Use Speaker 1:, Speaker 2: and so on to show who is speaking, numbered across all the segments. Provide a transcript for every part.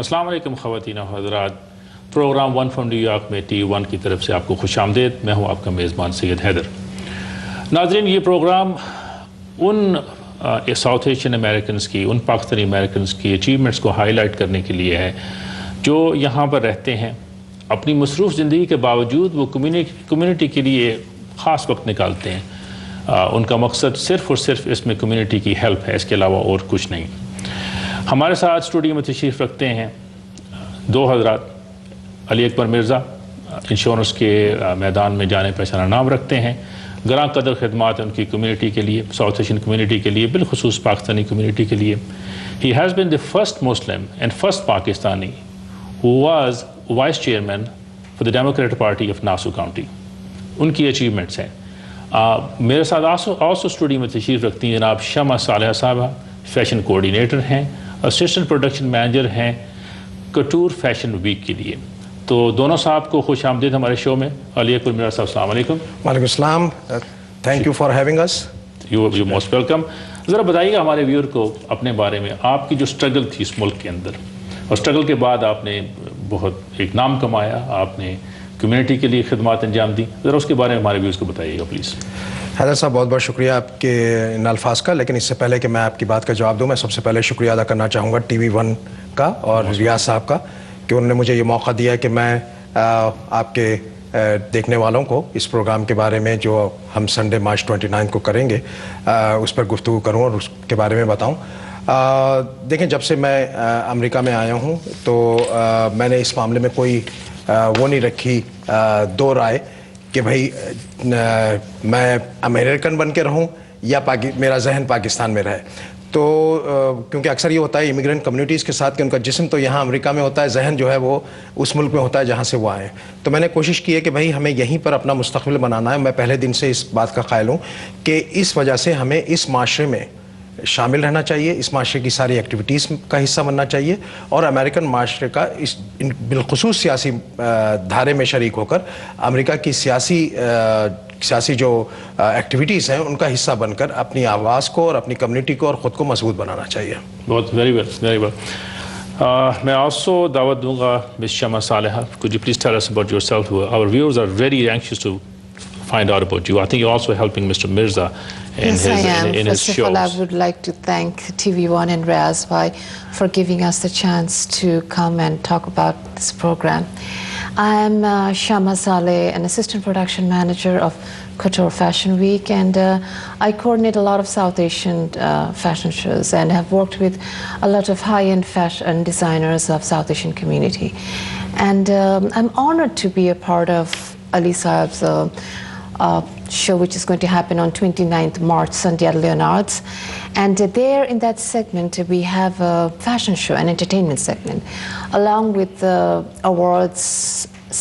Speaker 1: السلام علیکم خواتین و حضرات، program one from new York میں TV1 کی طرف سے آپ کو خوش آمدید۔ میں ہوں آپ کا میزبان سید حیدر۔ ناظرین، یہ پروگرام ان ساؤتھ ایشین امریکنز کی، ان پاکستانی امریکنز کی اچیومنٹس کو ہائی لائٹ کرنے کے لیے ہے جو یہاں پر رہتے ہیں، اپنی مصروف زندگی کے باوجود وہ کمیونٹی کے لیے خاص وقت نکالتے ہیں۔ ان کا مقصد صرف اور صرف اس میں کمیونٹی کی ہیلپ ہے، اس کے علاوہ اور کچھ نہیں۔ ہمارے ساتھ اسٹوڈیو میں تشریف رکھتے ہیں دو حضرات، علی اکبر مرزا انشورنس کے میدان میں جانے پہچانا نام رکھتے ہیں، گراں قدر خدمات ان کی کمیونٹی کے لیے، ساؤتھ ایشین کمیونٹی کے لیے، بالخصوص پاکستانی کمیونٹی کے لیے۔ He has been the first Muslim and first Pakistani who was vice chairman for the Democratic Party of Nassau County۔ ان کی اچیومنٹس ہیں۔ میرے ساتھ آلسو اسٹوڈیو میں تشریف رکھتی ہیں جناب شما صالح صاحبہ، فیشن کوآرڈینیٹر ہیں، اسسٹنٹ پروڈکشن مینیجر ہیں کٹور فیشن ویک کے لیے۔ تو دونوں صاحب کو خوش آمدید ہمارے شو میں۔ علی اکبر مرزا صاحب السلام علیکم۔
Speaker 2: وعلیکم السلام، thank you for having us.
Speaker 1: You most welcome. ذرا بتائیے گا ہمارے ویور کو اپنے بارے میں، آپ کی جو اسٹرگل تھی اس ملک کے اندر، اور اسٹرگل کے بعد آپ نے بہت ایک نام کمایا، آپ نے کمیونٹی کے لیے خدمات انجام دی، ذرا اس کے بارے میں ہمارے ویورز کو بتائیے گا پلیز۔
Speaker 2: حیدر صاحب، بہت بہت شکریہ آپ کے ان الفاظ کا، لیکن اس سے پہلے کہ میں آپ کی بات کا جواب دوں، میں سب سے پہلے شکریہ ادا کرنا چاہوں گا TV1 کا اور ریاض صاحب کا کہ انہوں نے مجھے یہ موقع دیا کہ میں آپ کے دیکھنے والوں کو اس پروگرام کے بارے میں جو ہم سنڈے مارچ 29 کو کریں گے اس پر گفتگو کروں اور اس کے بارے میں بتاؤں۔ دیکھیں، جب سے میں امریکہ میں آیا ہوں تو میں نے اس معاملے میں کوئی وہ نہیں رکھی دو رائے کہ بھائی میں امریکن بن کے رہوں یا میرا ذہن پاکستان میں رہے۔ تو کیونکہ اکثر یہ ہوتا ہے امیگرینٹ کمیونٹیز کے ساتھ کہ ان کا جسم تو یہاں امریکہ میں ہوتا ہے، ذہن جو ہے وہ اس ملک میں ہوتا ہے جہاں سے وہ آئے۔ تو میں نے کوشش کی ہے کہ بھائی ہمیں یہیں پر اپنا مستقبل بنانا ہے۔ میں پہلے دن سے اس بات کا قائل ہوں کہ اس وجہ سے ہمیں اس معاشرے میں شامل رہنا چاہیے، اس معاشرے کی ساری ایکٹیویٹیز کا حصہ بننا چاہیے، اور امریکن معاشرے کا اس بالخصوص سیاسی دھارے میں شریک ہو کر امریکہ کی سیاسی جو ایکٹیویٹیز ہیں ان کا حصہ بن کر اپنی آواز کو اور اپنی کمیونٹی کو اور خود کو مضبوط بنانا چاہیے۔
Speaker 1: بہت ویری ویل۔ میں آلسو دعوت دوں گا مس شما صالحہ، could you please tell us about yourself? Our viewers are very anxious to find out about you. I think you're also helping Mr. Mirza in
Speaker 3: yes,
Speaker 1: his
Speaker 3: First
Speaker 1: shows.
Speaker 3: of all, I would like to thank TV1 and Raz for giving us the chance to come and talk about this program. I am Shama Saleh, an assistant production manager of Couture Fashion Week, and I coordinate a lot of South Asian fashion shows and have worked with a lot of high-end fashion designers of South Asian community. And I'm honored to be a part of Ali Saab's show, which is going to happen on 29th March, Sunday at Leonard's. And there in that segment, we have a fashion show, an entertainment segment. Along with the awards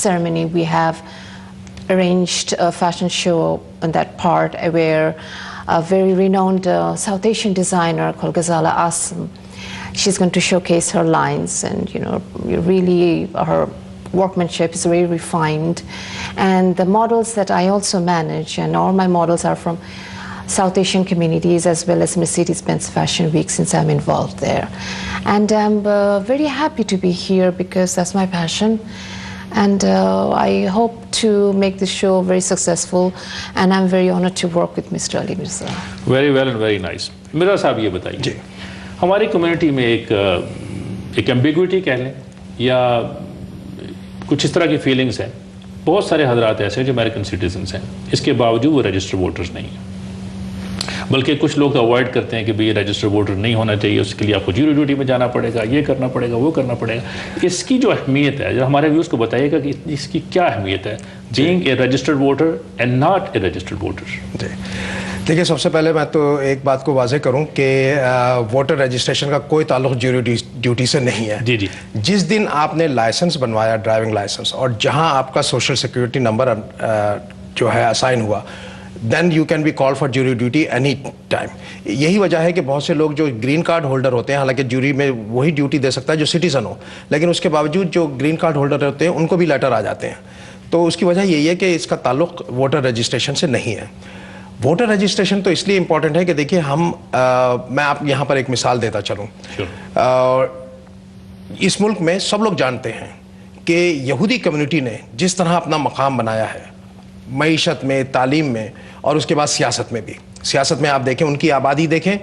Speaker 3: ceremony, we have arranged a fashion show in that part where a very renowned South Asian designer called Ghazala Asim, she's going to showcase her lines, and really her workmanship is very refined. And the models that I also manage, and all my models are from South Asian communities as well as Mercedes-Benz Fashion Week, since I'm involved there. And I'm very happy to be here because that's my passion. And I hope to make this show very successful, and I'm very honored to work with Mr. Ali Mirza.
Speaker 1: Very well and very nice. Mirza صاحب یہ بتائیے، ہماری community میں ایک ambiguity کہہ لیں یا کچھ اس طرح کی فیلنگز ہیں، بہت سارے حضرات ایسے ہیں جو امریکن سٹیزنس ہیں، اس کے باوجود وہ رجسٹر ووٹرز نہیں ہیں، بلکہ کچھ لوگ اوائڈ کرتے ہیں کہ بھئی یہ رجسٹر ووٹر نہیں ہونا چاہیے، اس کے لیے آپ کو جیوری ڈیوٹی میں جانا پڑے گا، یہ کرنا پڑے گا، وہ کرنا پڑے گا۔ اس کی جو اہمیت ہے، جو ہمارے ویورز کو بتائیے گا کہ اس کی کیا اہمیت ہے، being a registered voter and not a registered voter.
Speaker 2: جی دیکھیے، سب سے پہلے میں تو ایک بات کو واضح کروں کہ ووٹر رجسٹریشن کا کوئی تعلق جیوری ڈیوٹی سے نہیں ہے۔
Speaker 1: جی جی،
Speaker 2: جس دن آپ نے لائسنس بنوایا، ڈرائیونگ لائسنس، اور جہاں آپ کا سوشل سیکورٹی نمبر جو ہے اسائن ہوا، then you can be call for jury duty any time. یہی وجہ ہے کہ بہت سے لوگ جو گرین کارڈ ہولڈر ہوتے ہیں، حالانکہ جیوری میں وہی ڈیوٹی دے سکتا ہے جو سٹیزن ہو، لیکن اس کے باوجود جو گرین کارڈ ہولڈر ہوتے ہیں ان کو بھی لیٹر آ جاتے ہیں۔ تو اس کی وجہ یہی ہے کہ اس کا تعلق ووٹر رجسٹریشن سے نہیں ہے۔ ووٹر رجسٹریشن تو اس لیے امپورٹنٹ ہے کہ دیکھیے میں آپ یہاں پر ایک مثال دیتا چلوں۔ इस मुल्क में सब लोग जानते हैं कि यहूदी कम्युनिटी ने जिस तरह अपना मकाम बनाया है मईशत में, तालीम में और उसके बाद सियासत में भी। सियासत में आप देखें, उनकी आबादी देखें,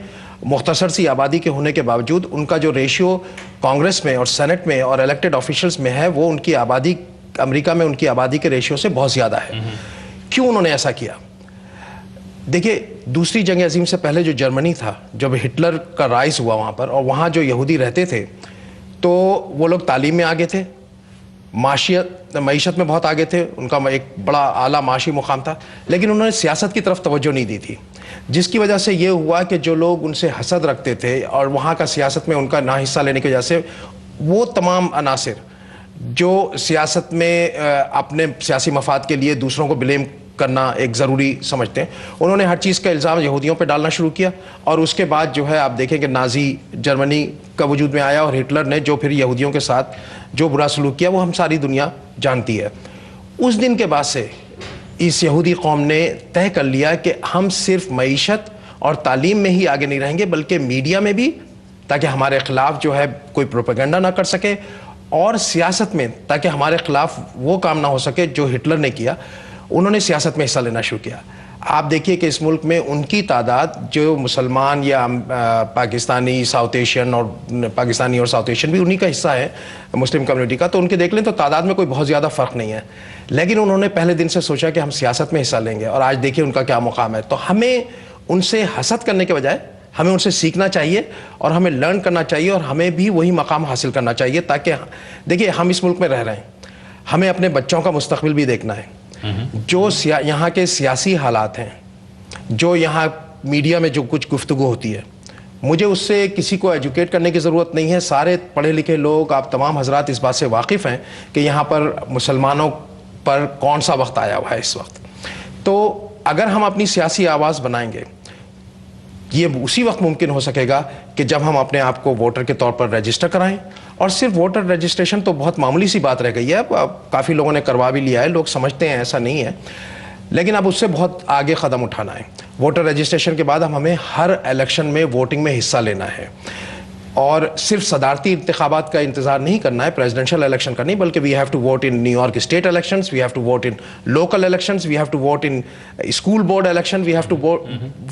Speaker 2: मुख्तसर सी आबादी के होने के बावजूद उनका जो रेशियो कांग्रेस में और सेनेट में और इलेक्टेड ऑफिशियल्स में है वो उनकी आबादी, अमेरिका में उनकी आबादी के रेशियो से बहुत ज़्यादा है। क्यों उन्होंने ऐसा किया? देखिए, दूसरी जंग अजीम से पहले जो जर्मनी था, जब हिटलर का राइज हुआ वहाँ पर, और वहाँ जो यहूदी रहते थे तो वो लोग तालीम में आगे थे, मईशत में बहुत आगे थे, उनका एक बड़ा आला माशी मुकाम था, लेकिन उन्होंने सियासत की तरफ तवज्जो नहीं दी थी, जिसकी वजह से ये हुआ कि जो लोग उनसे हसद रखते थे और वहाँ का सियासत में उनका ना हिस्सा लेने की वजह से वो तमाम अनासिर जो सियासत में अपने सियासी मफाद के लिए दूसरों को ब्लेम करना एक ज़रूरी समझते हैं, उन्होंने हर चीज़ का इल्ज़ाम यहूदियों पे डालना शुरू किया। और उसके बाद जो है आप देखें कि नाज़ी जर्मनी का वजूद में आया और हिटलर ने जो फिर यहूदियों के साथ जो बुरा सलूक किया वो हम सारी दुनिया जानती है। उस दिन के बाद से इस यहूदी कौम ने तय कर लिया कि हम सिर्फ मईशत और तालीम में ही आगे नहीं रहेंगे बल्कि मीडिया में भी, ताकि हमारे ख़िलाफ़ जो है कोई प्रोपेगेंडा ना कर सके, और सियासत में ताकि हमारे ख़िलाफ़ वो काम ना हो सके जो हिटलर ने किया। उन्होंने सियासत में हिस्सा लेना शुरू किया। आप देखिए कि इस मुल्क में उनकी तादाद जो मुसलमान या पाकिस्तानी, साउथ एशियन, और पाकिस्तानी और साउथ एशियन भी उन्हीं का हिस्सा है मुस्लिम कम्युनिटी का, तो उनके देख लें तो तादाद में कोई बहुत ज़्यादा फ़र्क नहीं है, लेकिन उन्होंने पहले दिन से सोचा कि हम सियासत में हिस्सा लेंगे, और आज देखिए उनका क्या मुकाम है। तो हमें उनसे हसद करने के बजाय हमें उनसे सीखना चाहिए और हमें लर्न करना चाहिए और हमें भी वही मकाम हासिल करना चाहिए, ताकि देखिए हम इस मुल्क में रह रहे हैं, हमें अपने बच्चों का मुस्तकबिल भी देखना है। जो यहाँ के सियासी हालात हैं, जो यहाँ मीडिया में जो कुछ गुफ्तगू होती है, मुझे उससे किसी को एजुकेट करने की ज़रूरत नहीं है। सारे पढ़े लिखे लोग, आप तमाम हजरात इस बात से वाकिफ़ हैं कि यहाँ पर मुसलमानों पर कौन सा वक्त आया हुआ है इस वक्त। तो अगर हम अपनी सियासी आवाज़ बनाएंगे, ये उसी वक्त मुमकिन हो सकेगा कि जब हम अपने आप को वोटर के तौर पर रजिस्टर कराएं। और सिर्फ वोटर रजिस्ट्रेशन तो बहुत मामूली सी बात रह गई है, काफ़ी लोगों ने करवा भी लिया है, लोग समझते हैं ऐसा नहीं है, लेकिन अब उससे बहुत आगे क़दम उठाना है। वोटर रजिस्ट्रेशन के बाद हमें हर इलेक्शन में वोटिंग में हिस्सा लेना है, और सिर्फ सदारती इंतखाबात का इंतज़ार नहीं करना है, प्रेसिडेंशियल इलेक्शन का नहीं, बल्कि we have to vote in New York state elections, we have to vote in local elections, we have to vote in school board election, we have to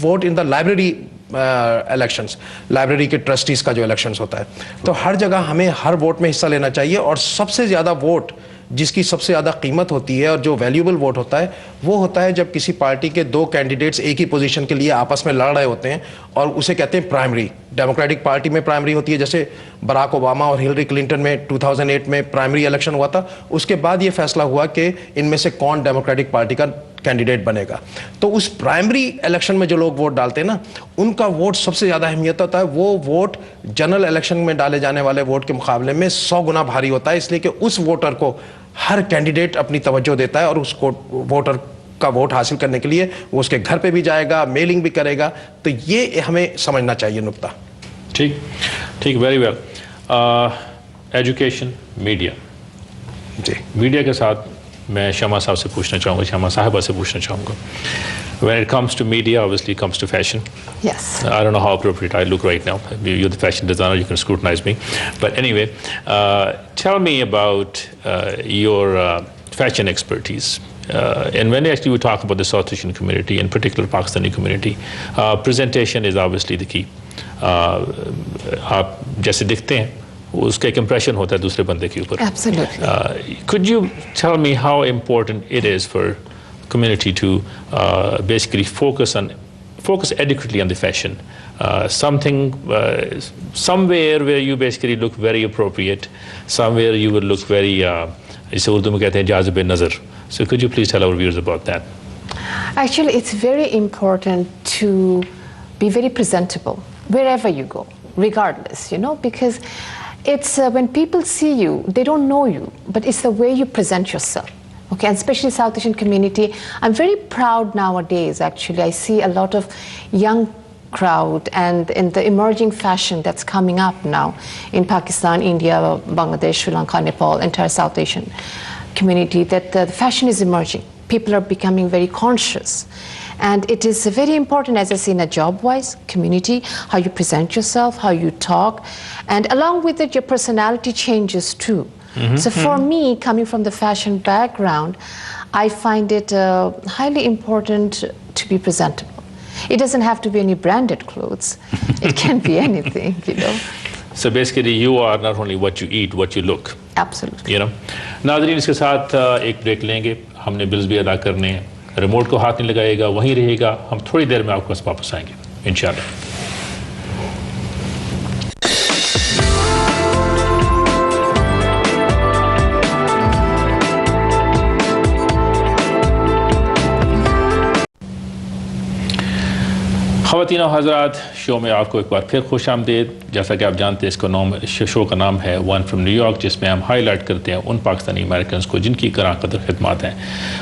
Speaker 2: vote in the library elections, library के trustees का जो elections होता है। तो हर जगह हमें हर vote में हिस्सा लेना चाहिए, और सबसे ज़्यादा वोट जिसकी सबसे ज़्यादा कीमत होती है और जो वैल्यूएबल वोट होता है वो होता है जब किसी पार्टी के दो कैंडिडेट्स एक ही पोजीशन के लिए आपस में लड़ रहे होते हैं, और उसे कहते हैं प्राइमरी। डेमोक्रेटिक पार्टी में प्राइमरी होती है, जैसे बराक ओबामा और हिलरी क्लिंटन में 2008 में प्राइमरी इलेक्शन हुआ था, उसके बाद ये फैसला हुआ कि इनमें से कौन डेमोक्रेटिक पार्टी का कैंडिडेट बनेगा। तो उस प्राइमरी इलेक्शन में जो लोग वोट डालते हैं ना, उनका वोट सबसे ज़्यादा अहमियत होता है। वो वोट जनरल इलेक्शन में डाले जाने वाले वोट के मुकाबले में 100 गुना भारी होता है, इसलिए कि उस वोटर को हर कैंडिडेट अपनी तवज्जो देता है, और उस वोटर का वोट हासिल करने के लिए वो उसके घर पे भी जाएगा, मेलिंग भी करेगा। तो ये हमें समझना चाहिए नुक्ता।
Speaker 1: ठीक ठीक, वेरी वेल। एजुकेशन, मीडिया,
Speaker 2: जी,
Speaker 1: मीडिया के साथ मैं शमा साहब से पूछना चाहूँगा, शमा साहिबा से पूछना चाहूँगा, when it comes to media, obviously it comes to fashion.
Speaker 3: Yes.
Speaker 1: I don't know how appropriate I look right now. You're the fashion designer, you can scrutinize me. But anyway, tell me about your fashion expertise. And when actually we talk about the South Asian community, in particular Pakistani community, presentation is obviously the key. आप जैसे दिखते हैं उसका एक impression होता है दूसरे बंदे के ऊपर.
Speaker 3: Absolutely.
Speaker 1: Could you tell me how important it is for community to basically focus adequately on the fashion, somewhere where you basically look very appropriate, somewhere you will look very इसे उर्दू में कहते हैं जाज़िब नज़र. So could you please tell our viewers about that?
Speaker 3: Actually, it's very important to be very presentable wherever you go, regardless, because it's when people see you, they don't know you, but it's the way you present yourself. Okay, and especially South Asian community. I'm very proud nowadays, actually. I see a lot of young crowd and in the emerging fashion that's coming up now in Pakistan, India, Bangladesh, Sri Lanka, Nepal, entire South Asian community, that the fashion is emerging. People are becoming very conscious. And it is very important, as I say, in a job-wise, community, how you present yourself, how you talk, and along with it, your personality changes too. So for me, coming from the fashion background, I find it highly important to be presentable. It doesn't have to be any branded clothes. It can be anything, you know.
Speaker 1: So basically you are not only what you eat, what you look.
Speaker 3: Absolutely.
Speaker 1: You know. नाज़रीन, इसके साथ एक break लेंगे, हमने bills भी अदा करने हैं, रिमोट को हाथ नहीं लगाएगा, वहीं रहेगा, हम थोड़ी देर में आपके पास वापस आएंगे इंशाल्लाह। ख़वातीन और हज़रात, शो में आपको एक बार फिर खुश आमदीद। जैसा कि आप जानते हैं, इसका शो का नाम है वन फ्रॉम न्यूयॉर्क, जिसमें हम हाईलाइट करते हैं उन पाकिस्तानी अमेरिकन्स को जिनकी कदर खिदमत हैं।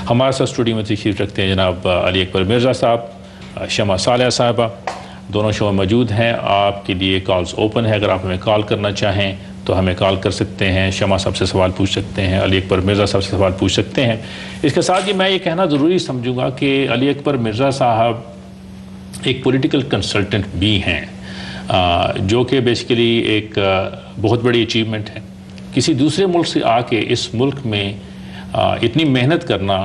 Speaker 1: हमारे साथ स्टूडियो में तशरीफ़ रखते हैं जनाब अली अकबर मिर्ज़ा साहब, शमा सालेह साहिबा, दोनों शो में मौजूद हैं। आपके लिए कॉल्स ओपन है, अगर आप हमें कॉल करना चाहें तो हमें कॉल कर सकते हैं। शमा साहब से सवाल पूछ सकते हैं, अली अकबर मिर्ज़ा साहब से सवाल पूछ सकते हैं। इसके साथ ही मैं ये कहना ज़रूरी समझूँगा कि अली अकबर मिर्ज़ा साहब एक पॉलिटिकल कंसल्टेंट भी हैं, जो कि बेसिकली एक बहुत बड़ी अचीवमेंट है। किसी दूसरे मुल्क से आके इस मुल्क में इतनी मेहनत करना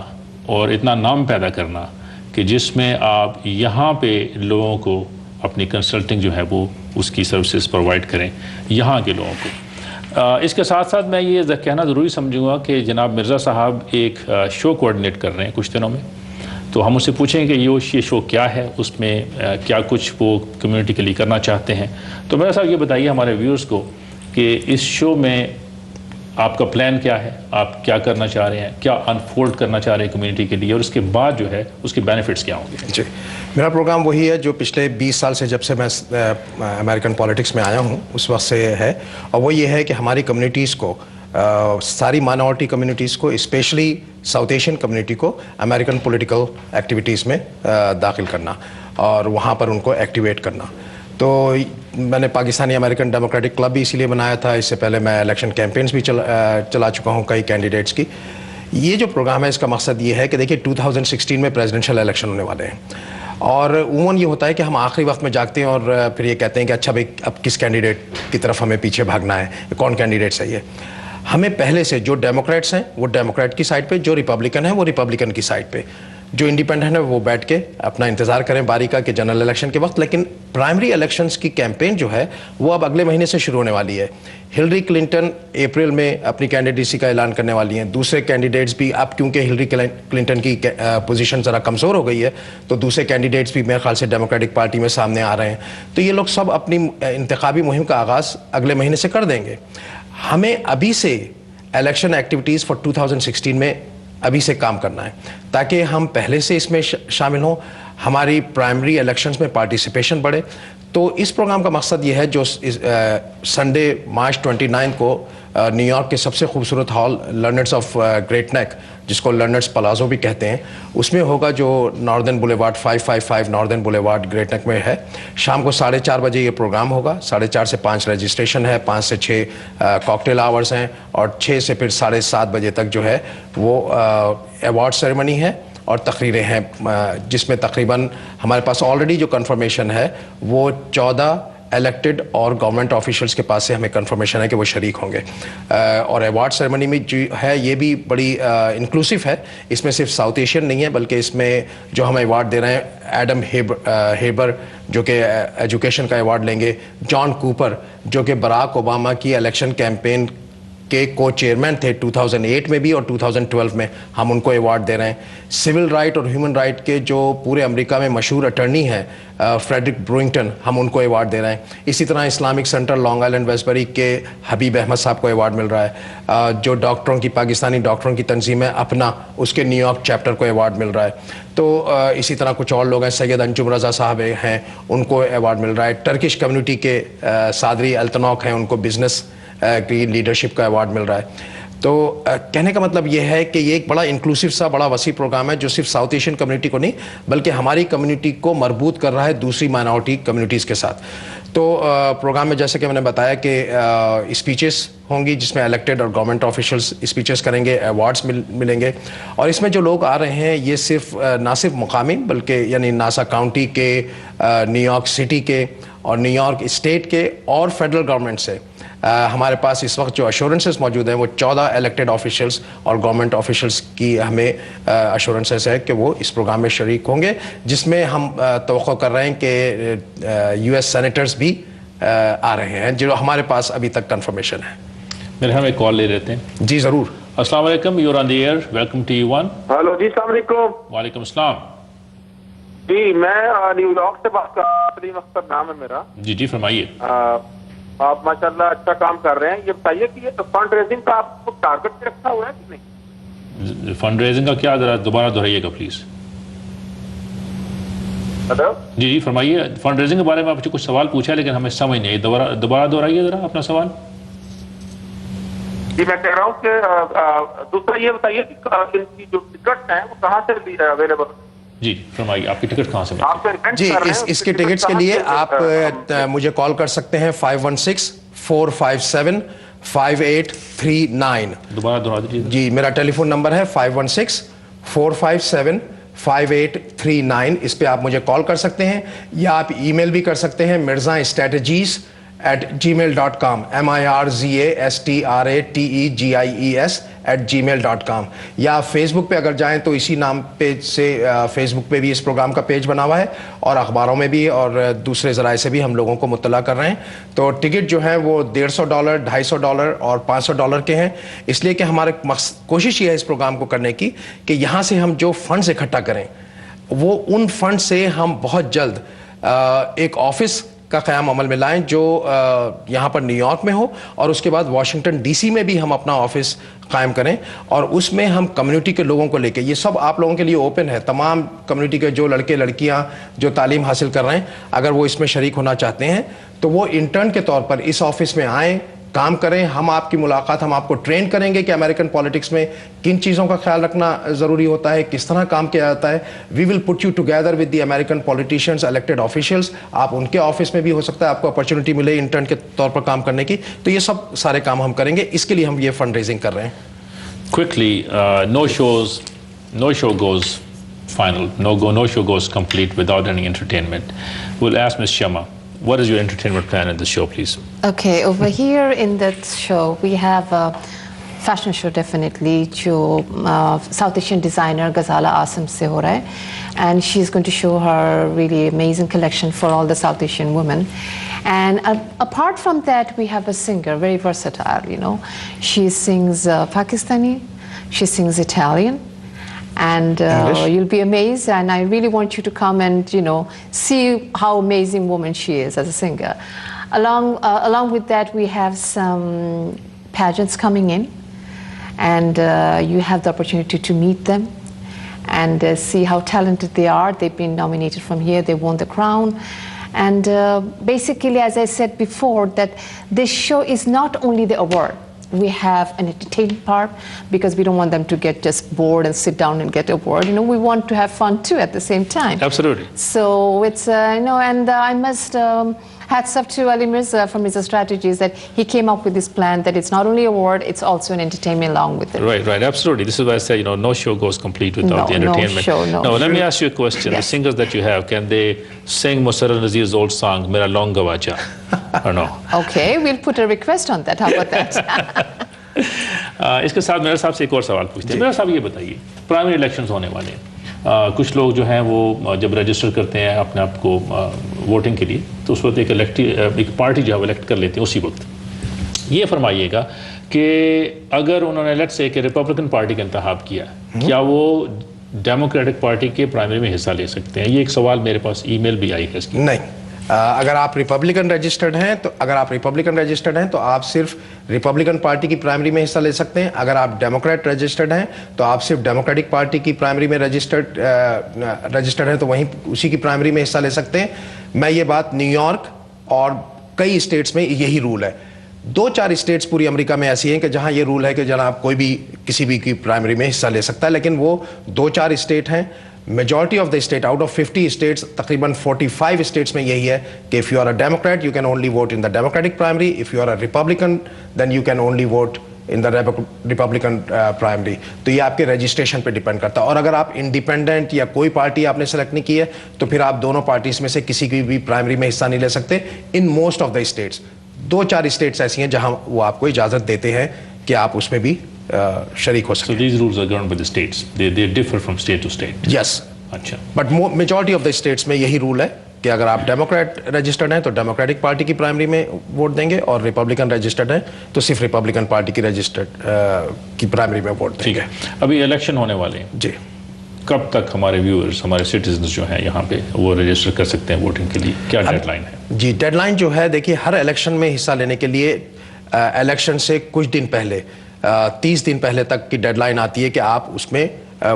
Speaker 1: और इतना नाम पैदा करना कि जिसमें आप यहाँ पे लोगों को अपनी कंसल्टिंग जो है वो उसकी सर्विसेज प्रोवाइड करें यहाँ के लोगों को। इसके साथ साथ मैं ये कहना ज़रूरी समझूंगा कि जनाब मिर्ज़ा साहब एक शो कोऑर्डिनेट कर रहे हैं कुछ दिनों में, तो हम उससे पूछेंगे कि ये शो क्या है, उसमें क्या कुछ वो कम्युनिटी के लिए करना चाहते हैं। तो मेरा साहब ये बताइए हमारे व्यूअर्स को कि इस शो में आपका प्लान क्या है, आप क्या करना चाह रहे हैं, क्या अनफोल्ड करना चाह रहे हैं कम्युनिटी के लिए, और उसके बाद जो है उसके बेनिफिट्स क्या होंगे।
Speaker 2: जी, मेरा प्रोग्राम वही है जो पिछले 20 साल से, जब से मैं अमेरिकन पॉलिटिक्स में आया हूँ उस वक्त से है, और वो ये है कि हमारी कम्युनिटीज़ को, सारी माइनॉरिटी कम्युनिटीज़ को, स्पेशली साउथ एशियन कम्युनिटी को अमेरिकन पॉलिटिकल एक्टिविटीज़ में दाखिल करना और वहाँ पर उनको एक्टिवेट करना। तो मैंने पाकिस्तानी अमेरिकन डेमोक्रेटिक क्लब भी इसीलिए बनाया था। इससे पहले मैं इलेक्शन कैंपेन्स भी चला चुका हूँ कई कैंडिडेट्स की। ये जो प्रोग्राम है इसका मकसद ये है कि देखिए 2016 में प्रेसिडेंशियल इलेक्शन होने वाले हैं, और उमूमन ये होता है कि हम आखिरी वक्त में जागते हैं और फिर ये कहते हैं कि अच्छा भाई अब किस कैंडिडेट की तरफ हमें पीछे भागना है, कौन कैंडिडेट सही है। हमें पहले से जो डेमोक्रेट्स हैं वो डेमोक्रेट की साइड पे, जो रिपब्लिकन है वो रिपब्लिकन की साइड पे, जो इंडिपेंडेंट है वो बैठ के अपना इंतज़ार करें बारी का कि जनरल इलेक्शन के वक्त। लेकिन प्राइमरी इलेक्शंस की कैंपेन जो है वो अब अगले महीने से शुरू होने वाली है। हिलरी क्लिंटन अप्रैल में अपनी कैंडिडेसी का ऐलान करने वाली हैं। दूसरे कैंडिडेट्स भी, अब क्योंकि हिलरी क्लिंटन की पोजीशन ज़रा कमज़ोर हो गई है तो दूसरे कैंडिडेट्स भी मेरे ख्याल से डेमोक्रेटिक पार्टी में सामने आ रहे हैं। तो ये लोग सब अपनी इंतखाबी मुहिम का आगाज़ अगले महीने से कर देंगे। हमें अभी से इलेक्शन एक्टिविटीज़ फॉर 2016 में अभी से काम करना है ताकि हम पहले से इसमें शामिल हों, हमारी प्राइमरी इलेक्शंस में पार्टिसिपेशन बढ़े। तो इस प्रोग्राम का मकसद ये है, जो संडे मार्च 29 को न्यूयॉर्क के सबसे खूबसूरत hall learners of Great Neck, जिसको लर्नर्स पलाजो भी कहते हैं, उसमें होगा, जो Northern Boulevard 555 Northern Boulevard Great Neck में है। शाम को 4:30 बजे ये प्रोग्राम होगा। 4:30 से 5 रजिस्ट्रेशन है, 5 से 6 कॉकटेल आवर्स हैं, और 6 से फिर 7:30 बजे तक जो है वो अवार्ड सेरेमनी है और तकरीरें हैं, जिसमें तकरीबन हमारे पास ऑलरेडी जो कंफर्मेशन है वो 14 इलेक्टेड और गवर्नमेंट ऑफिशियल्स के पास से हमें कंफर्मेशन है कि वो शरीक होंगे। और अवार्ड सेरेमनी में जो है ये भी बड़ी इंक्लूसिव है। इसमें सिर्फ साउथ एशियन नहीं है, बल्कि इसमें जो हम अवार्ड दे रहे हैं, एडम हेबर जो कि एजुकेशन का अवार्ड लेंगे, जॉन कूपर जो कि बराक ओबामा की इलेक्शन कैंपेन के को चेयरमैन थे 2008 में भी और 2012 में, हम उनको अवार्ड दे रहे हैं। सिविल राइट और ह्यूमन राइट के जो पूरे अमेरिका में मशहूर अटर्नी हैं फ्रेडरिक ब्रूइंगटन, हम उनको अवार्ड दे रहे हैं। इसी तरह Islamic centre long island Westbury के हबीब अहमद साहब को अवार्ड मिल रहा है। जो डॉक्टरों की, पाकिस्तानी डॉक्टरों की तंजीम है अपना, उसके न्यूयॉर्क चैप्टर को अवार्ड मिल रहा है। तो इसी तरह कुछ और लोग हैं, सैयद अंजुम रज़ा साहब हैं, उनको अवार्ड मिल रहा है। टर्किश कम्युनिटी के सादरी अल्तनौक हैं, उनको बिजनेस की लीडरशिप का अवार्ड मिल रहा है। तो कहने का मतलब ये है कि ये एक बड़ा इंक्लूसिव सा बड़ा वसी प्रोग्राम है, जो सिर्फ साउथ एशियन कम्युनिटी को नहीं बल्कि हमारी कम्युनिटी को मरबूत कर रहा है दूसरी माइनॉरिटी कम्युनिटीज़ के साथ। तो प्रोग्राम में जैसे कि मैंने बताया कि स्पीचेस ہوں گی جس میں الیکٹڈ اور گورنمنٹ آفیشلس اسپیچز کریں گے, ایوارڈس ملیں گے. اور اس میں جو لوگ آ رہے ہیں یہ صرف نہ صرف مقامی بلکہ یعنی ناسا کاؤنٹی کے, نیو یارک سٹی کے اور نیو یارک اسٹیٹ کے اور فیڈرل گورنمنٹ سے. ہمارے پاس اس وقت جو ایشورنسز موجود ہیں وہ 14 الیکٹڈ آفیشلس اور گورنمنٹ آفیشلس کی ہمیں ایشورنسز ہے کہ وہ اس پروگرام میں شریک ہوں گے, جس میں ہم توقع کر رہے ہیں کہ یو ایس سینیٹرز بھی آ رہے ہیں, جو ہمارے پاس ابھی تک کنفرمیشن ہے.
Speaker 1: میرے ہم ایک کال لے لیتے ہیں.
Speaker 2: جی ضرور.
Speaker 1: السلام علیکم, you're on the air, welcome to TV1.
Speaker 4: Hello جی, السلام علیکم.
Speaker 1: وعلیکم السلام.
Speaker 4: جی میں نیو یارک سے بات کر رہا ہوں, مقصد نام ہے میرا.
Speaker 1: جی فرمائیے.
Speaker 4: آپ ماشاءاللہ اچھا کام کر رہے ہیں. یہ بتائیے کہ یہ فنڈ ریزنگ کا آپ کو ٹارگٹ رکھا ہوا ہے کہ نہیں؟
Speaker 1: فنڈ ریزنگ کا کیا, ذرا دوبارہ دہرائیے گا پلیز.
Speaker 4: ہلو
Speaker 1: جی فرمائیے. فنڈ ریزنگ کے بارے میں آپ سے کچھ سوال پوچھا لیکن ہمیں سمجھ نہیں آئی, دوبارہ دہرائیے ذرا اپنا سوال.
Speaker 4: جی میں کہہ رہا ہوں کہ دوسرا یہ بتائیے کہ ان کی جو ٹکٹ ہیں وہ کہاں سے اویلیبل؟
Speaker 1: جی فرمائیے, آپ کی ٹکٹ کہاں سے ملتی؟
Speaker 4: آپ ایونٹ
Speaker 2: جی
Speaker 4: کر رہے ہیں,
Speaker 2: اس کے ٹکٹس کے لیے آپ مجھے کال کر سکتے ہیں 516-457-5839.
Speaker 1: دوبارہ دہرا دیجیے.
Speaker 2: جی میرا ٹیلی فون نمبر ہے 516-457-5839. اس پہ آپ مجھے کال کر سکتے ہیں یا آپ ای میل بھی کر سکتے ہیں mirzastrategies@gmail.com, mirzastrategies@gmail.com. یا آپ فیس بک پہ اگر جائیں تو اسی نام پہ سے فیس بک پہ بھی اس پروگرام کا پیج بنا ہوا ہے اور اخباروں میں بھی اور دوسرے ذرائع سے بھی ہم لوگوں کو مطلع کر رہے ہیں. تو ٹکٹ جو ہیں وہ $150, $250 اور $500 کے ہیں, اس لیے کہ ہمارے کوشش یہ ہے اس پروگرام کو کرنے کی کہ یہاں سے ہم جو فنڈز اکٹھا کریں وہ ان فنڈ سے ہم بہت جلد ایک آفس کا قیام عمل میں لائیں جو یہاں پر نیو یارک میں ہو, اور اس کے بعد واشنگٹن ڈی سی میں بھی ہم اپنا آفس قائم کریں, اور اس میں ہم کمیونٹی کے لوگوں کو لے کے, یہ سب آپ لوگوں کے لیے اوپن ہے, تمام کمیونٹی کے جو لڑکے لڑکیاں جو تعلیم حاصل کر رہے ہیں اگر وہ اس میں شریک ہونا چاہتے ہیں تو وہ انٹرن کے طور پر اس آفس میں آئیں, کام کریں. ہم آپ کی ملاقات, ہم آپ کو ٹرین کریں گے کہ امریکن پالیٹکس میں کن چیزوں کا خیال رکھنا ضروری ہوتا ہے, کس طرح کام کیا جاتا ہے. We will put you together with the American politicians, elected officials. آپ ان کے آفس میں بھی ہو سکتا ہے آپ کو اپرچونیٹی ملے انٹرن کے طور پر کام کرنے کی. تو یہ سب سارے کام ہم کریں گے, اس کے لیے ہم یہ فنڈ ریزنگ کر رہے ہیں.
Speaker 1: Quickly, no show goes final, no show goes complete without any entertainment. We'll ask Ms. Shama, what is your entertainment plan in the show, please?
Speaker 3: Okay, over here in that show we have a fashion show definitely جو South Asian designer Ghazala Asim سے ہو رہا ہے, and she's going to show her really amazing collection for all the South Asian women. And apart from that we have a singer, very versatile, you know. She sings Pakistani, she sings Italian, and you'll be amazed, and I really want you to come and see how amazing woman she is as a singer. Along with that we have some pageants coming in, and you have the opportunity to meet them and see how talented they are. They've been nominated from here, they won the crown. And basically, as I said before, that this show is not only the award. We have an entertainment part because we don't want them to get just bored and sit down and get a award. We want to have fun too at the same time.
Speaker 1: Absolutely.
Speaker 3: So it's and I must hats off to Ali Mirza from Mirza Strategies that he came up with this plan that it's not only award, it's also an entertainment along with it.
Speaker 1: Right, absolutely. This is why I say no show goes complete without the entertainment.
Speaker 3: No.
Speaker 1: Let me ask you a question.
Speaker 3: Yes.
Speaker 1: The singers that you have, can they sing Musarrar Nazir's old song Mera Long Gawacha or no?
Speaker 3: Okay, we'll put a request on that. How about that?
Speaker 1: اس کے ساتھ میرے صاحب سے ایک اور سوال پوچھتے ہیں. میرا صاحب یہ بتائیے, پرائمری الیکشنز ہونے والے ہیں, کچھ لوگ جو ہیں وہ جب رجسٹر کرتے ہیں اپنے آپ کو ووٹنگ کے لیے تو اس وقت ایک پارٹی جو ہے وہ الیکٹ کر لیتے ہیں اسی وقت. یہ فرمائیے گا کہ اگر انہوں نے لیٹس سے کہ ریپبلکن پارٹی کا انتخاب کیا, کیا وہ ڈیموکریٹک پارٹی کے پرائمری میں حصہ لے سکتے ہیں؟ یہ ایک سوال میرے پاس ای میل بھی آئی ہے اس کی.
Speaker 2: نہیں, اگر آپ ریپبلکن رجسٹرڈ ہیں تو آپ صرف ریپبلکن پارٹی کی پرائمری میں حصہ لے سکتے ہیں. اگر آپ ڈیموکریٹ رجسٹرڈ ہیں تو آپ صرف ڈیموکریٹک پارٹی کی پرائمری میں رجسٹرڈ ہیں تو وہیں اسی کی پرائمری میں حصہ لے سکتے ہیں. میں یہ بات نیو یارک اور کئی اسٹیٹس میں یہی رول ہے. 2-4 اسٹیٹس پوری امریکہ میں ایسی ہیں کہ جہاں یہ رول ہے کہ جناب کوئی بھی کسی بھی کی پرائمری میں حصہ لے سکتا ہے, لیکن وہ 2-4 اسٹیٹ ہیں. Majority of the state, out of 50 states, तकरीबन 45 states में यही है कि if you are a Democrat, you can only vote in the Democratic primary. If you are a Republican, then you can only vote in the Republican primary. तो ये आपके registration पे depend करता है. और अगर आप इंडिपेंडेंट या कोई पार्टी आपने सेलेक्ट नहीं की है तो फिर आप दोनों पार्टीज में से किसी की भी प्राइमरी में हिस्सा नहीं ले सकते. In most of the states, 2-4 states ऐसी हैं जहां वो आपको इजाजत देते हैं कि आप उसमें भी शरीक हो सकते
Speaker 1: हैं. So these rules are governed by the states. They differ from state to state.
Speaker 2: Yes.
Speaker 1: अच्छा.
Speaker 2: But majority of the states में यही रूल है कि अगर आप डेमोक्रेट रजिस्टर्ड हैं तो डेमोक्रेटिक पार्टी की प्राइमरी में वोट देंगे और रिपब्लिकन रजिस्टर्ड हैं तो सिर्फ रिपब्लिकन पार्टी की रजिस्टर्ड की प्राइमरी में वोट देंगे.
Speaker 1: ठीक है. अभी इलेक्शन होने वाले हैं
Speaker 2: जी.
Speaker 1: कब तक हमारे व्यूअर्स, हमारे सिटीजन्स जो हैं यहाँ पे वो रजिस्टर कर सकते हैं वोटिंग के लिए? क्या डेडलाइन है?
Speaker 2: जी, डेडलाइन जो है, देखिए हर इलेक्शन में हिस्सा लेने के लिए इलेक्शन से कुछ दिन पहले 30 दिन पहले तक की डेडलाइन आती है कि आप उसमें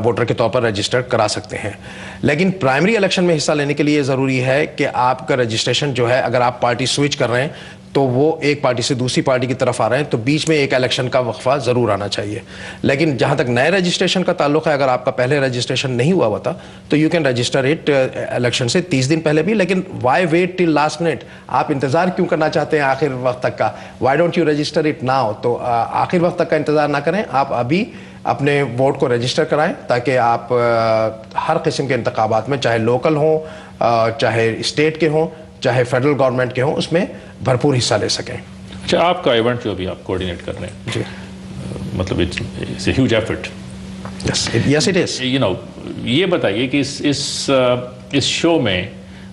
Speaker 2: वोटर के तौर पर रजिस्टर करा सकते हैं. लेकिन प्राइमरी इलेक्शन में हिस्सा लेने के लिए ज़रूरी है कि आपका रजिस्ट्रेशन जो है, अगर आप पार्टी स्विच कर रहे हैं तो वो एक पार्टी से दूसरी पार्टी की तरफ आ रहे हैं तो बीच में एक इलेक्शन का वक्फा ज़रूर आना चाहिए. लेकिन जहाँ तक नए रजिस्ट्रेशन का ताल्लुक है, अगर आपका पहले रजिस्ट्रेशन नहीं हुआ था तो you can register it election से 30 दिन पहले भी. लेकिन why wait till last minute? आप इंतज़ार क्यों करना चाहते हैं आखिर वक्त तक का? Why don't you register it now? तो आखिर वक्त तक का इंतज़ार ना करें, आप अभी अपने वोट को रजिस्टर कराएं ताकि आप हर किस्म के इंतखाबात में, चाहे लोकल हों, चाहे स्टेट के हों, चाहे फेडरल गवर्नमेंट के हों, उसमें भरपूर हिस्सा ले सकें.
Speaker 1: अच्छा, आपका इवेंट जो अभी आप कोऑर्डिनेट कर रहे हैं,
Speaker 2: जी,
Speaker 1: मतलब it's a huge effort.
Speaker 2: Yes it is.
Speaker 1: You know, ये बताइए कि इस शो में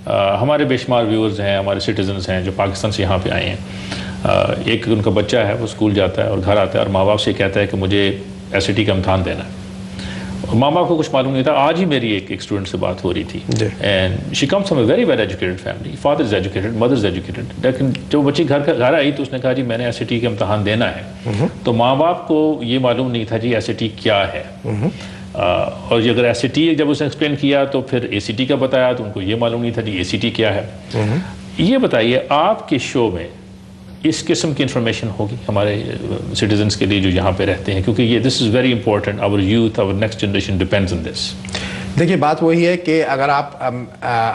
Speaker 1: हमारे बेशुमार व्यूअर्स हैं, हमारे सिटीजन्स हैं जो पाकिस्तान से यहाँ पे आए हैं. एक उनका बच्चा है, वो स्कूल जाता है और घर आता है और माँ बाप से कहता है कि मुझे SAT का इम्तहान देना है. माँ बाप को कुछ मालूम नहीं था. आज ही मेरी एक स्टूडेंट से बात हो रही थी and she comes from a very well educated family. Father is educated, mother is educated. लेकिन जब बच्ची घर आई तो उसने कहा जी मैंने SAT का इम्तहान देना है. तो माँ बाप को ये मालूम नहीं था जी SAT क्या है. और अगर SAT जब उसने एक्सप्लेन किया तो फिर ACT का बताया तो उनको ये मालूम नहीं था जी ACT क्या है. ये बताइए, आपके शो में इस किस्म की इंफॉर्मेशन होगी हमारे सिटीजन्स के लिए जो यहाँ पे रहते हैं, क्योंकि ये this is very important. Our youth, our next generation depends on this.
Speaker 2: देखिए, बात वही है कि अगर आप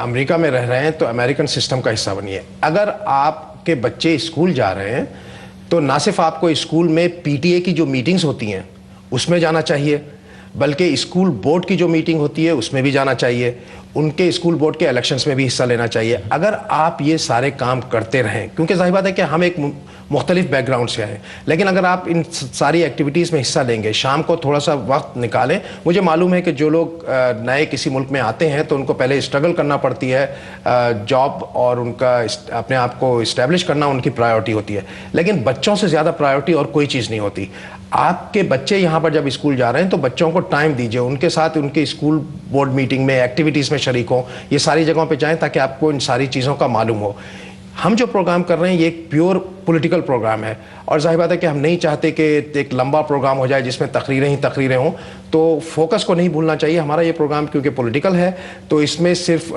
Speaker 2: अमेरिका में रह रहे हैं तो अमेरिकन सिस्टम का हिस्सा बनिए. अगर आपके बच्चे स्कूल जा रहे हैं तो ना सिर्फ आपको स्कूल में PTA की जो मीटिंग्स होती हैं उसमें जाना चाहिए, बल्कि स्कूल बोर्ड की जो मीटिंग होती है उसमें भी जाना चाहिए, उनके स्कूल बोर्ड के इलेक्शंस में भी हिस्सा लेना चाहिए. अगर आप ये सारे काम करते रहें, क्योंकि जाहिर बात है कि हम एक मुख्तलिफ बैकग्राउंड से हैं, लेकिन अगर आप इन सारी एक्टिविटीज़ में हिस्सा लेंगे, शाम को थोड़ा सा वक्त निकालें. मुझे मालूम है कि जो लोग नए किसी मुल्क में आते हैं तो उनको पहले स्ट्रगल करना पड़ती है, जॉब और उनका अपने आप को इस्टेब्लिश करना उनकी प्रायोरिटी होती है. लेकिन बच्चों से ज़्यादा प्रायोरिटी और कोई चीज़ नहीं होती. आपके बच्चे यहाँ पर जब स्कूल जा रहे हैं तो बच्चों को टाइम दीजिए, उनके साथ उनके स्कूल बोर्ड मीटिंग में, एक्टिविटीज़ में शरीक हों. ये सारी जगहों पे जाएं ताकि आपको इन सारी चीज़ों का मालूम हो. हम जो प्रोग्राम कर रहे हैं ये एक प्योर पॉलिटिकल प्रोग्राम है और जाहिर बात है कि हम नहीं चाहते कि एक लंबा प्रोग्राम हो जाए जिसमें तकरीरें ही तकरीरें हों. तो फोकस को नहीं भूलना चाहिए. हमारा ये प्रोग्राम क्योंकि पॉलिटिकल है तो इसमें सिर्फ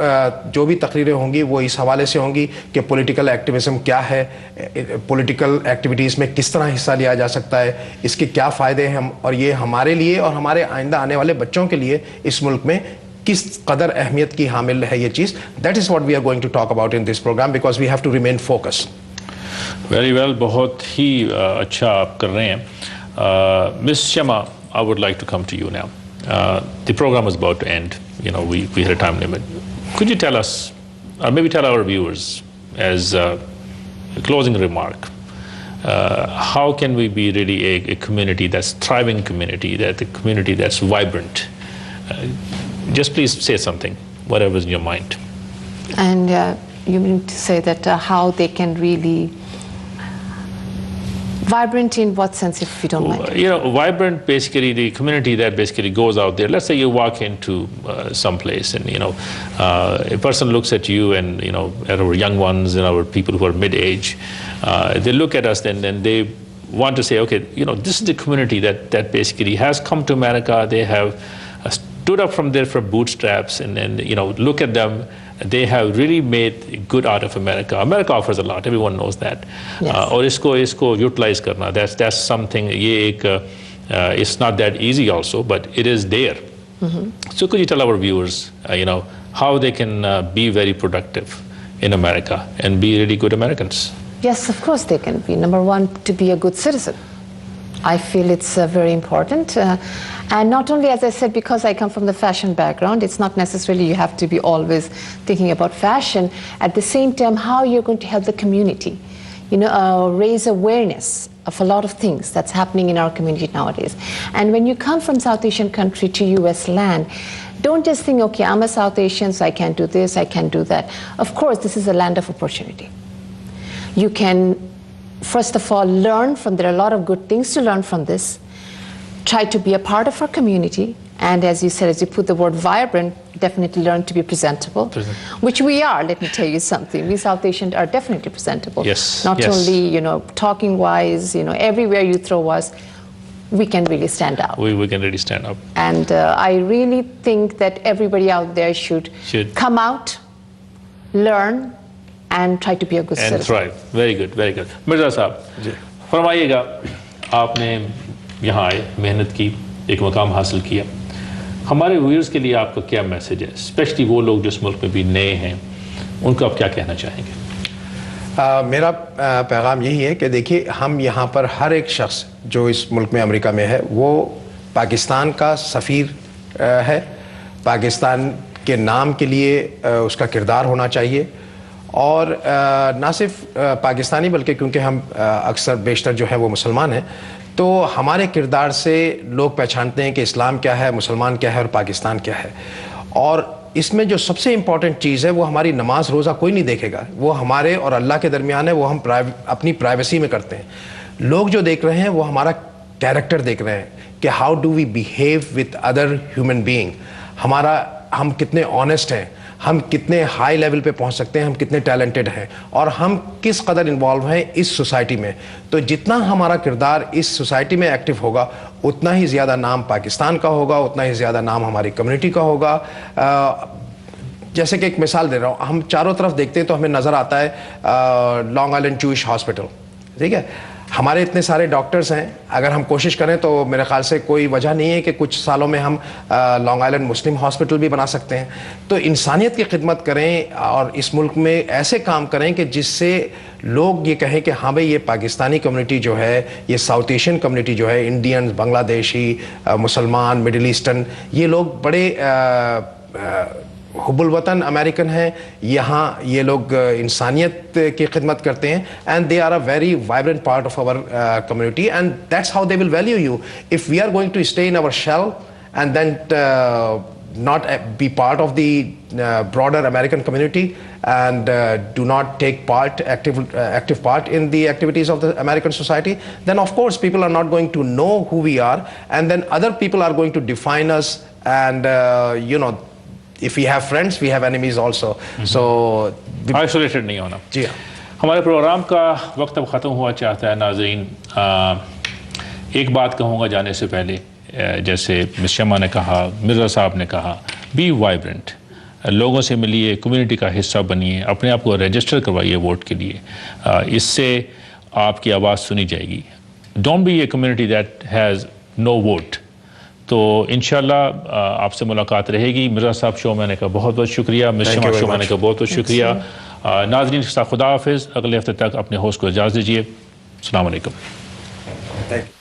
Speaker 2: जो भी तकरीरें होंगी वो इस हवाले से होंगी कि पॉलिटिकल एक्टिविज़म क्या है, पॉलिटिकल एक्टिविटीज़ में किस तरह हिस्सा लिया जा सकता है, इसके क्या फ़ायदे हैं और ये हमारे लिए और हमारे आइंदा आने वाले बच्चों के लिए इस मुल्क में किस कदर अहमियत की हामिल है ये चीज़. That is what we are going to talk about in this programme because we have to remain focus.
Speaker 1: Very well, बहुत ही अच्छा आप कर रहे हैं. Miss Shama, I would like to come to you now. The program is about to end. You know, we had a time limit. Could you tell us, or maybe tell our viewers as a closing remark, how can we be really a community that's thriving community, that a community that's vibrant? Just please say something, whatever's in your mind.
Speaker 3: And you mean to say that how they can really vibrant in what sense, if you don't mind?
Speaker 1: You know, vibrant, basically the community that basically goes out there. Let's say you walk into some place and, you know, a person looks at you and, you know, at our young ones and our people who are mid-age, they look at us and then they want to say, okay, you know, this is the community that basically has come to America. They have stood up from there for bootstraps and then, you know, look at them. They have really made good out of America. America offers a lot. Everyone knows that.
Speaker 3: Yes.
Speaker 1: और इसको utilize करना. That's something. ये एक it's not that easy also, but it is there. So could you tell our viewers, how they can be very productive in America and be really good Americans?
Speaker 3: Yes, of course they can be. Number one, to be a good citizen. I feel it's very important. And not only, as I said, because I come from the fashion background, it's not necessarily you have to be always thinking about fashion. At the same time, how you're going to help the community, raise awareness of a lot of things that's happening in our community nowadays. And when you come from South Asian country to US land, don't just think, okay, I'm a South Asian, so I can't do this, I can't do that. Of course, this is a land of opportunity. You can, first of all, learn from, there are a lot of good things to learn from this. Try to be a part of our community. And as you said, as you put the word vibrant, definitely learn to be presentable, which we are, let me tell you something. We South Asians are definitely presentable.
Speaker 1: Yes.
Speaker 3: Not only, talking wise, everywhere you throw us, we can really stand out.
Speaker 1: We can really stand up.
Speaker 3: And I really think that everybody out there should come out, learn, and try to be a good citizen.
Speaker 1: And thrive. Very good, very good. Mirza साहब, फरमाइएगा, आपने यहाँ आए, मेहनत की, एक मकाम हासिल किया. हमारे व्यूअर्स के लिए आपका क्या मैसेज है, स्पेशली वो लोग जो इस मुल्क में भी नए हैं, उनको आप क्या कहना चाहेंगे?
Speaker 2: मेरा पैगाम यही है कि देखिए, हम यहाँ पर हर एक शख्स जो इस मुल्क में अमेरिका में है, वो पाकिस्तान का सफ़ीर है. पाकिस्तान के नाम के लिए उसका किरदार होना चाहिए. और ना सिर्फ पाकिस्तानी, बल्कि क्योंकि हम अक्सर बेशतर जो है वो मुसलमान हैं, तो हमारे किरदार से लोग पहचानते हैं कि इस्लाम क्या है, मुसलमान क्या है और पाकिस्तान क्या है. और इसमें जो सबसे इम्पॉर्टेंट चीज़ है वो हमारी नमाज रोज़ा कोई नहीं देखेगा, वो हमारे और अल्लाह के दरमियान है, वो हम अपनी प्राइवेसी में करते हैं. लोग जो देख रहे हैं वो हमारा कैरेक्टर देख रहे हैं कि how do we behave with other human being. हम कितने ऑनेस्ट हैं, हम कितने हाई लेवल पे पहुंच सकते हैं, हम कितने टैलेंटेड हैं, और हम किस कदर इन्वॉल्व हैं इस सोसाइटी में. तो जितना हमारा किरदार इस सोसाइटी में एक्टिव होगा, उतना ही ज़्यादा नाम पाकिस्तान का होगा, उतना ही ज़्यादा नाम हमारी कम्युनिटी का होगा. जैसे कि एक मिसाल दे रहा हूँ, हम चारों तरफ देखते हैं तो हमें नज़र आता है लॉन्ग आइलैंड जूइश हॉस्पिटल. ठीक है, हमारे इतने सारे डॉक्टर्स हैं, अगर हम कोशिश करें तो मेरे ख्याल से कोई वजह नहीं है कि कुछ सालों में हम लॉन्ग आइलैंड मुस्लिम हॉस्पिटल भी बना सकते हैं. तो इंसानियत की खिदमत करें और इस मुल्क में ऐसे काम करें कि जिससे लोग ये कहें कि हाँ भाई, ये पाकिस्तानी कम्युनिटी जो है, ये साउथ एशियन कम्युनिटी जो है, इंडियन, बांग्लादेशी, मुसलमान, मिडिल ईस्टर्न, ये लोग बड़े हुब्बुल वतन अमेरिकन हैं. यहाँ ये लोग इंसानियत की खिदमत करते हैं, and they are a very vibrant part of our community, and that's how they will value you. If we are going to stay in our shell and then not be part of the broader American community and do not take active part in the activities of the American society, then of course people are not going to know who we are, and then other people are going to define us, and if we have friends, we have enemies also. So
Speaker 1: isolated नहीं होना.
Speaker 2: जी हाँ.
Speaker 1: हमारे programme का वक्त अब ख़त्म हुआ चाहता है. नाज़रीन, एक बात कहूँगा जाने से पहले, जैसे मिस शमा ने कहा, मिर्ज़ा साहब ने कहा, बी वाइब्रेंट, लोगों से मिलिए, कम्युनिटी का हिस्सा बनिए, अपने आप को रजिस्टर करवाइए वोट के लिए. इससे आपकी आवाज़ सुनी जाएगी. Don't be a community that has no vote. तो इंशाल्लाह आपसे मुलाकात रहेगी. मिर्ज़ा साहब शो मैंने का बहुत बहुत शुक्रिया. मिस शमा शो मैंने का बहुत बहुत शुक्रिया. नाज़रीन के साथ खुदा हाफिज़. अगले हफ्ते तक अपने होस्ट को इजाज़त दीजिए. अस्सलाम वालेकुम.
Speaker 2: Thank you.